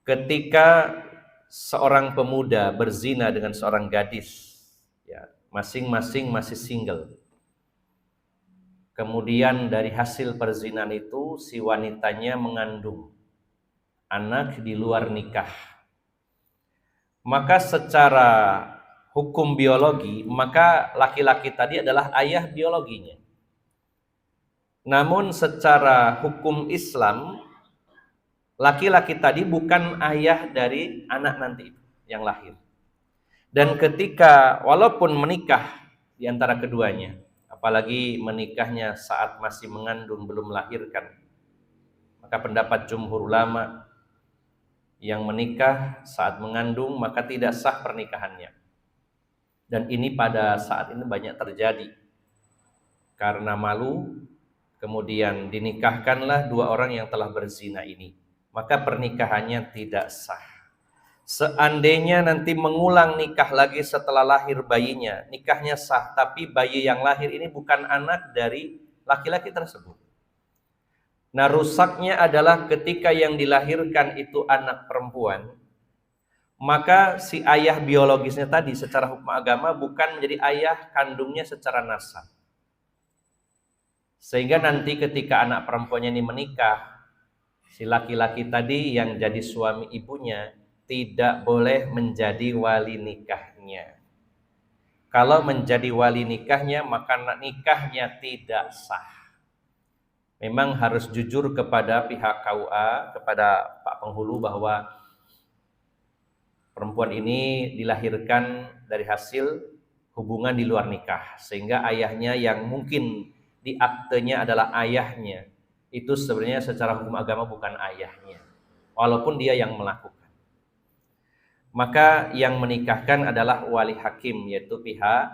ketika seorang pemuda berzina dengan seorang gadis, ya, masing-masing masih single. Kemudian dari hasil perzinahan itu si wanitanya mengandung anak di luar nikah. Maka secara hukum biologi, maka laki-laki tadi adalah ayah biologinya. Namun secara hukum Islam, laki-laki tadi bukan ayah dari anak nanti yang lahir. Dan ketika walaupun menikah di antara keduanya, apalagi menikahnya saat masih mengandung belum melahirkan, maka pendapat jumhur ulama yang menikah saat mengandung maka tidak sah pernikahannya. Dan ini pada saat ini banyak terjadi. Karena malu, kemudian dinikahkanlah dua orang yang telah berzina ini. Maka pernikahannya tidak sah. Seandainya nanti mengulang nikah lagi setelah lahir bayinya, nikahnya sah, tapi bayi yang lahir ini bukan anak dari laki-laki tersebut. Nah, rusaknya adalah ketika yang dilahirkan itu anak perempuan, maka si ayah biologisnya tadi secara hukum agama bukan menjadi ayah kandungnya secara nasab. Sehingga nanti ketika anak perempuannya ini menikah, si laki-laki tadi yang jadi suami ibunya tidak boleh menjadi wali nikahnya. Kalau menjadi wali nikahnya, maka nikahnya tidak sah. Memang harus jujur kepada pihak KUA, kepada Pak Penghulu bahwa perempuan ini dilahirkan dari hasil hubungan di luar nikah, sehingga ayahnya yang mungkin di aktenya adalah ayahnya, itu sebenarnya secara hukum agama bukan ayahnya, walaupun dia yang melakukan. Maka yang menikahkan adalah wali hakim, yaitu pihak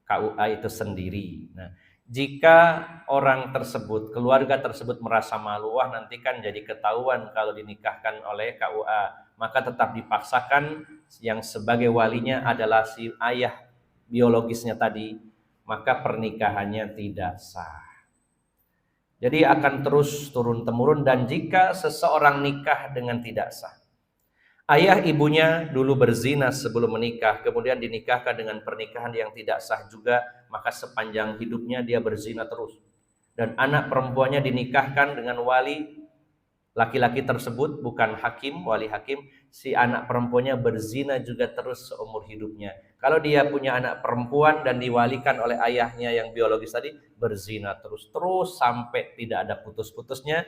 KUA itu sendiri. Nah, jika orang tersebut, keluarga tersebut merasa malu, wah nanti kan jadi ketahuan kalau dinikahkan oleh KUA, maka tetap dipaksakan yang sebagai walinya adalah si ayah biologisnya tadi, maka pernikahannya tidak sah. Jadi akan terus turun-temurun. Dan jika seseorang nikah dengan tidak sah, ayah ibunya dulu berzina sebelum menikah, kemudian dinikahkan dengan pernikahan yang tidak sah juga, maka sepanjang hidupnya dia berzina terus. Dan anak perempuannya dinikahkan dengan wali laki-laki tersebut, bukan hakim, wali hakim, si anak perempuannya berzina juga terus seumur hidupnya. Kalau dia punya anak perempuan dan diwalikan oleh ayahnya yang biologis tadi, berzina terus sampai tidak ada putus-putusnya,